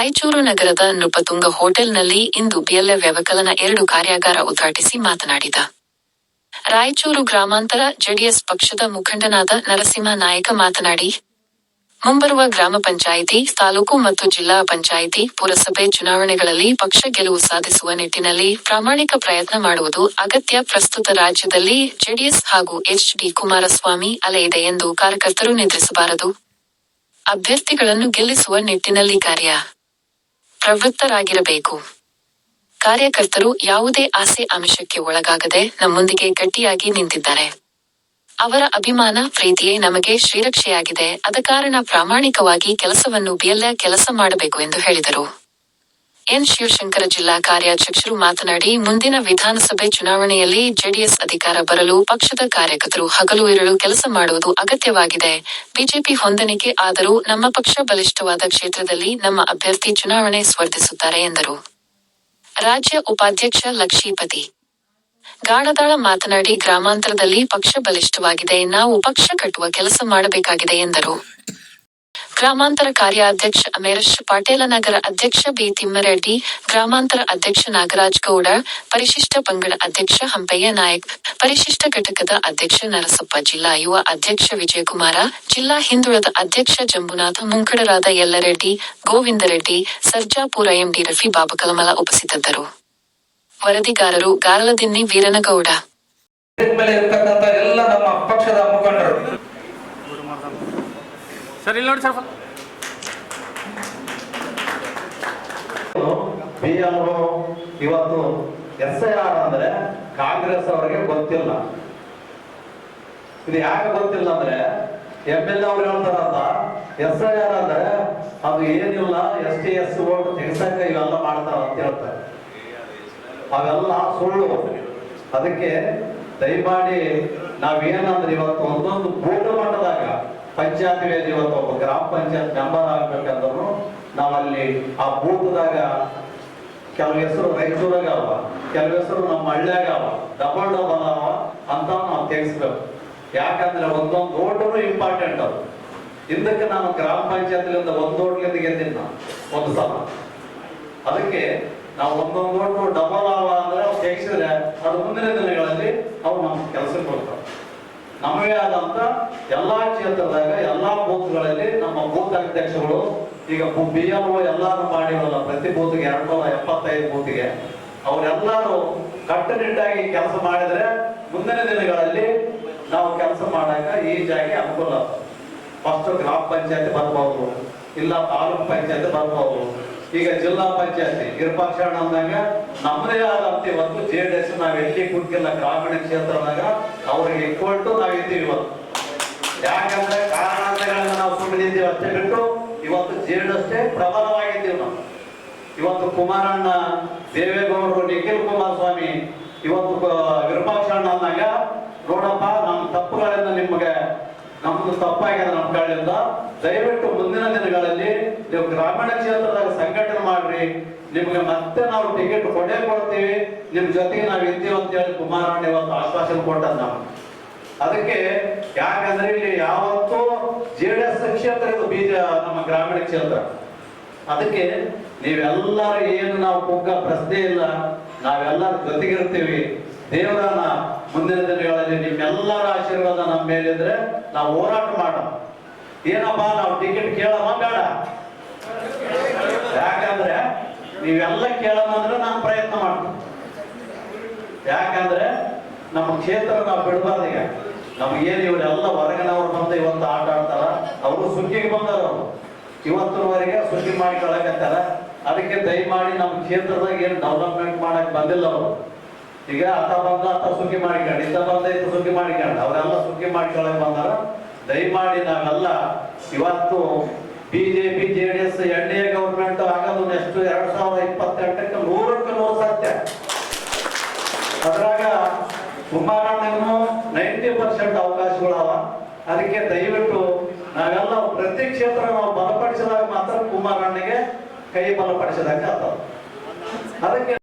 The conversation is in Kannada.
ರಾಯಚೂರು ನಗರದ ನೃಪತುಂಗ ಹೋಟೆಲ್ನಲ್ಲಿ ಇಂದು ಬಿಎಲ್ಎ ವ್ಯವಕಲನ 2 ಕಾರ್ಯಾಗಾರ ಉದ್ಘಾಟಿಸಿ ಮಾತನಾಡಿದ. ರಾಯಚೂರು ಗ್ರಾಮಾಂತರ ಜೆಡಿಎಸ್ ಪಕ್ಷದ ಮುಖಂಡನಾದ ನರಸಿಂಹ ನಾಯಕ ಮಾತನಾಡಿ, ಮುಂಬರುವ ಗ್ರಾಮ ಪಂಚಾಯಿತಿ, ತಾಲೂಕು ಮತ್ತು ಜಿಲ್ಲಾ ಪಂಚಾಯಿತಿ, ಪುರಸಭೆ ಚುನಾವಣೆಗಳಲ್ಲಿ ಪಕ್ಷ ಗೆಲುವು ಸಾಧಿಸುವ ನಿಟ್ಟಿನಲ್ಲಿ ಪ್ರಾಮಾಣಿಕ ಪ್ರಯತ್ನ ಮಾಡುವುದು ಅಗತ್ಯ. ಪ್ರಸ್ತುತ ರಾಜ್ಯದಲ್ಲಿ ಜೆಡಿಎಸ್ ಹಾಗೂ ಎಚ್.ಡಿ. ಕುಮಾರಸ್ವಾಮಿ ಅಲೆ ಇದೆ ಎಂದು ಕಾರ್ಯಕರ್ತರು ನಿದ್ರಿಸಬಾರದು. ಅಭ್ಯರ್ಥಿಗಳನ್ನು ಗೆಲ್ಲಿಸುವ ನಿಟ್ಟಿನಲ್ಲಿ ಪ್ರವೃತ್ತರಾಗಿರಬೇಕು. ಕಾರ್ಯಕರ್ತರು ಯಾವುದೇ ಆಸೆ ಆಮಿಷಕ್ಕೆ ಒಳಗಾಗದೆ ನಮ್ಮೊಂದಿಗೆ ಗಟ್ಟಿಯಾಗಿ ನಿಂತಿದ್ದಾರೆ. ಅವರ ಅಭಿಮಾನ, ಪ್ರೀತಿಯೇ ನಮಗೆ ಶ್ರೀರಕ್ಷೆಯಾಗಿದೆ. ಆದಕಾರಣ ಪ್ರಾಮಾಣಿಕವಾಗಿ ಕೆಲಸವನ್ನು ಕೆಲಸ ಮಾಡಬೇಕು ಎಂದು ಹೇಳಿದರು. ಎನ್. ಶಿವಶಂಕರ ಜಿಲ್ಲಾ ಕಾರ್ಯಾಧ್ಯಕ್ಷರು ಮಾತನಾಡಿ, ಮುಂದಿನ ವಿಧಾನಸಭೆ ಚುನಾವಣೆಯಲ್ಲಿ ಜೆಡಿಎಸ್ ಅಧಿಕಾರ ಬರಲು ಪಕ್ಷದ ಕಾರ್ಯಕರ್ತರು ಹಗಲು ಇರಳು ಕೆಲಸ ಮಾಡುವುದು ಅಗತ್ಯವಾಗಿದೆ. ಬಿಜೆಪಿ ಹೊಂದಾಣಿಕೆ ಆದರೂ ನಮ್ಮ ಪಕ್ಷ ಬಲಿಷ್ಠವಾದ ಕ್ಷೇತ್ರದಲ್ಲಿ ನಮ್ಮ ಅಭ್ಯರ್ಥಿ ಚುನಾವಣೆ ಸ್ಪರ್ಧಿಸುತ್ತಾರೆ ಎಂದರು. ರಾಜ್ಯ ಉಪಾಧ್ಯಕ್ಷ ಲಕ್ಷೀಪತಿ ಗಾಣದಾಳ ಮಾತನಾಡಿ, ಗ್ರಾಮಾಂತರದಲ್ಲಿ ಪಕ್ಷ ಬಲಿಷ್ಠವಾಗಿದೆ. ನಾವು ಪಕ್ಷ ಕಟ್ಟುವ ಕೆಲಸ ಮಾಡಬೇಕಾಗಿದೆ ಎಂದರು. ಗ್ರಾಮಾಂತರ ಕಾರ್ಯಾಧ್ಯಕ್ಷ ಅಮೇರಶ್ ಪಾಟೇಲ, ನಗರ ಅಧ್ಯಕ್ಷ ಬಿ. ತಿಮ್ಮಾರೆಡ್ಡಿ, ಗ್ರಾಮಾಂತರ ಅಧ್ಯಕ್ಷ ನಾಗರಾಜ್ ಗೌಡ, ಪರಿಶಿಷ್ಟ ಪಂಗಡ ಅಧ್ಯಕ್ಷ ಹಂಪಯ್ಯ ನಾಯಕ್, ಪರಿಶಿಷ್ಟ ಘಟಕದ ಅಧ್ಯಕ್ಷ ನರಸಪ್ಪ, ಜಿಲ್ಲಾ ಯುವ ಅಧ್ಯಕ್ಷ ವಿಜಯಕುಮಾರ, ಜಿಲ್ಲಾ ಹಿಂದುಳಿದ ಅಧ್ಯಕ್ಷ ಜಂಬುನಾಥ, ಮುಂಖಡರಾದ ಯಲ್ಲರೆಡ್ಡಿ, ಗೋವಿಂದರೆಡ್ಡಿ, ಸರ್ಜಾಪುರ, ಎಂಡಿ ರಫಿ, ಬಾಬಕಲಮಲ ಉಪಸ್ಥಿತರಿದ್ದರು. ವರದಿಗಾರರು ಗಾರಲದಿನ್ನಿ ವೀರನಗೌಡ. ಇವತ್ತು SIR ಅಂದ್ರೆ ಕಾಂಗ್ರೆಸ್ ಅವರಿಗೆ ಗೊತ್ತಿಲ್ಲ. ಇದು ಯಾಕೆ ಗೊತ್ತಿಲ್ಲ ಅಂದ್ರೆ MLA ಅವ್ರು ಹೇಳ್ತಾರಂತ SIR ಅಂದ್ರೆ ಅದು ಏನಿಲ್ಲ, ST/SC ಓಟ್ ತೆಗೆಸಕ ಇವೆಲ್ಲ ಮಾಡ್ತಾರ ಅಂತ ಹೇಳ್ತಾರೆ. ಅವೆಲ್ಲ ಸುಳ್ಳು. ಅದಕ್ಕೆ ದಯಮಾಡಿ ನಾವೇನಂದ್ರೆ ಇವತ್ತು ಒಂದೊಂದು ಬೂಟ ಮಟ್ಟದಾಗ ಪಂಚಾಯತ್ ವೇದಿ, ಇವತ್ತು ಒಬ್ಬ ಗ್ರಾಮ ಪಂಚಾಯತ್ ಮೆಂಬರ್ ಆಗ್ಬೇಕಂದ್ರು ನಾವಲ್ಲಿ ಆ ಬೂಟದಾಗ ಕೆಲವು ಹೆಸರು ರಾಯಚೂರಾಗ ಅವ, ಕೆಲವು ಹೆಸರು ನಮ್ಮ ಹಳ್ಳಿಯಾಗ ಅವ, ಡಬಲ್ ಅವ ಅಂತ ನಾವು ತೆಗಿಸ್ಬೇಕು. ಯಾಕಂದ್ರೆ ಒಂದೊಂದು ಓಟು ಇಂಪಾರ್ಟೆಂಟ್. ಅದು ಹಿಂದಕ್ಕೆ ನಾನು ಗ್ರಾಮ ಪಂಚಾಯತ್ಲಿಂದ ಒಂದು ಓಟ್ಲಿಂದ ಗೆದ್ದಿನ ಒಂದು ಸಲ. ಅದಕ್ಕೆ ನಾವು ಒಂದೊಂದು ಓಟು ಡಬಲ್ ಅವ ಅಂದ್ರೆ ಅವ್ರು ತೆಗಿಸಿದ್ರೆ ಅದು ಮುಂದಿನ ದಿನಗಳಲ್ಲಿ ಅವ್ರು ನಮ್ಮ ಕೆಲಸಕ್ಕೆ ಬರ್ತಾರೆ. ನಮಗೆ ಆದಂತ ಎಲ್ಲಾ ಕ್ಷೇತ್ರದಾಗ ಎಲ್ಲಾ ಬೂತ್ಗಳಲ್ಲಿ ನಮ್ಮ ಬೂತ್ ಅಧ್ಯಕ್ಷಗಳು ಈಗ BLO ಎಲ್ಲಾರು ಮಾಡಿರಲ್ಲ, ಪ್ರತಿ ಬೂತ್ಗೆ 275 ಬೂತ್ಗೆ ಅವರೆಲ್ಲರೂ ಕಟ್ಟುನಿಟ್ಟಾಗಿ ಕೆಲಸ ಮಾಡಿದ್ರೆ ಮುಂದಿನ ದಿನಗಳಲ್ಲಿ ನಾವು ಕೆಲಸ ಮಾಡಾಕ ಈಜಾಗಿ ಅನುಕೂಲ ಆಗ್ತದೆ. ಫಸ್ಟ್ ಗ್ರಾಮ ಪಂಚಾಯತ್ ಬರ್ಬಹುದು, ಇಲ್ಲ ತಾಲೂಕ್ ಪಂಚಾಯತ್ ಬರ್ಬಹುದು, ಈಗ ಜಿಲ್ಲಾ ಪಂಚಾಯತಿ ವಿರೂಪಾಕ್ಷಣ್ಣ ಅಂದಾಗ ನಮ್ಮದೇ ಆದಂತ ಇವತ್ತು JDS ನಾವ್ ಎಲ್ಲಿ ಕುಂತಿಲ್ಲ. ಗ್ರಾಮೀಣ ಕ್ಷೇತ್ರದಾಗ ಅವ್ರಿಗೆ ಇಕ್ವಲ್ ಟು ನಾವಿದ್ದೀವಿ ಇವತ್ತು. ಯಾಕಂದ್ರೆ ಕಾರಣಾಂತರಗಳನ್ನ ನಾವು ಸುಮ್ಮನಿದ್ದೀವಿ ಅಷ್ಟೇ ಬಿಟ್ಟು ಇವತ್ತು JDS ಪ್ರಬಲವಾಗಿದ್ದೀವಿ ನಾವು. ಇವತ್ತು ಕುಮಾರಣ್ಣ, ದೇವೇಗೌಡರು, ನಿಖಿಲ್ ಕುಮಾರಸ್ವಾಮಿ ಇವತ್ತು ವಿರೂಪಾಕ್ಷಣ್ಣ ಅಂದಾಗ ನೋಡಪ್ಪ ನಮ್ಮ ತಪ್ಪುಗಳಿಂದ ನಮ್ದು ತಪ್ಪಾಗಿದೆ, ನಮ್ಮ ಕಡೆಯಿಂದ ದಯವಿಟ್ಟು ಮುಂದಿನ ದಿನಗಳಲ್ಲಿ ನೀವು ಗ್ರಾಮೀಣ ಕ್ಷೇತ್ರದಾಗ ಸಂಘಟನೆ ಮಾಡ್ರಿ, ನಿಮ್ಗೆ ಮತ್ತೆ ನಾವು ಟಿಕೆಟ್ ಕೊಡ್ತೀವಿ, ನಿಮ್ ಜೊತೆಗೆ ನಾವು ಇದ್ದೀವಿ ಅಂತ ಹೇಳಿ ಕುಮಾರಣ್ಣ ಇವತ್ತು ಆಶ್ವಾಸನೆ ಕೊಟ್ಟದ್ ನಾವು. ಅದಕ್ಕೆ ಯಾಕಂದ್ರೆ ಇಲ್ಲಿ ಯಾವತ್ತೂ JDS ಕ್ಷೇತ್ರ ಇದು ನಮ್ಮ ಗ್ರಾಮೀಣ ಕ್ಷೇತ್ರ. ಅದಕ್ಕೆ ನೀವೆಲ್ಲರೂ ಏನು ನಾವು ಕುಗ್ಗ ಪ್ರಶ್ನೆ ಇಲ್ಲ, ನಾವೆಲ್ಲರೂ ಜೊತೆಗಿರ್ತೀವಿ. ದೇವರನ್ನ ಮುಂದಿನ ದಿನಗಳಲ್ಲಿ ನಿಮ್ಮೆಲ್ಲರ ಆಶೀರ್ವಾದ ನಮ್ಮ ಮೇಲಿದ್ರೆ ನಾವು ಹೋರಾಟ ಮಾಡೋಣ. ಏನಪ್ಪಾ ನಾವು ಟಿಕೆಟ್ ಕೇಳಮ್ಮ ಬೇಡ, ಯಾಕಂದ್ರೆ ನೀವೆಲ್ಲ ಕೇಳಮ್ಮ ಅಂದ್ರೆ ನಾನು ಪ್ರಯತ್ನ ಮಾಡ್ತೀನಿ. ಯಾಕಂದ್ರೆ ನಮ್ಮ ಕ್ಷೇತ್ರ ನಾವು ಬಿಡಬಾರ್ದು. ಈಗ ನಮಗೇನು ಇವರೆಲ್ಲ ಹೊರಗಿನವ್ರು ಬಂದು ಇವತ್ತು ಆಟ ಆಡ್ತಾರ, ಅವರು ಸುಗ್ಗಿಗೆ ಬಂದಾರ, ಅವರು ಇವತ್ತಿನವರೆಗೆ ಸುಗ್ಗಿ ಮಾಡಿಕೊಳ್ಳಕತ್ತಾರ. ಅದಕ್ಕೆ ದಯಮಾಡಿ ನಮ್ಮ ಕ್ಷೇತ್ರದಾಗ ಏನು ಡೆವಲಪ್ಮೆಂಟ್ ಮಾಡಕ್ ಬಂದಿಲ್ಲ ಅವರು. ಈಗ ಅತ್ತ ಸುಗ್ಗಿ ಮಾಡಿಕೊಂಡು, ಇತ್ತ ಸುಗ್ಗಿ ಮಾಡಿಕೊಂಡು ಅವರೆಲ್ಲ ಸುಗ್ಗಿ ಮಾಡಿಕೊಳ್ಳಕ್ ಬಂದಾರ. ದಯಮಾಡಿ ನಾವೆಲ್ಲ ಇವತ್ತು ಬಿಜೆಪಿ JDS NDA ಗೌರ್ಮೆಂಟ್ ಆಗೋದು ನೆಕ್ಸ್ಟ್ 2028ಕ್ಕೆ 100ಕ್ಕೆ 100 ಸತ್ಯ. ಅದ್ರಾಗ ಕುಮಾರಣ್ಣನು 90% ಅವಕಾಶಗಳವ. ಅದಕ್ಕೆ ದಯವಿಟ್ಟು ನಾವೆಲ್ಲ ಪ್ರತಿ ಕ್ಷೇತ್ರ ನಾವು ಬಲಪಡಿಸಿದಾಗ ಮಾತ್ರ ಕುಮಾರಣ್ಣಗೆ ಕೈ ಬಲಪಡಿಸಿದಾಗ ಆಗ್ತದೆ. ಅದಕ್ಕೆ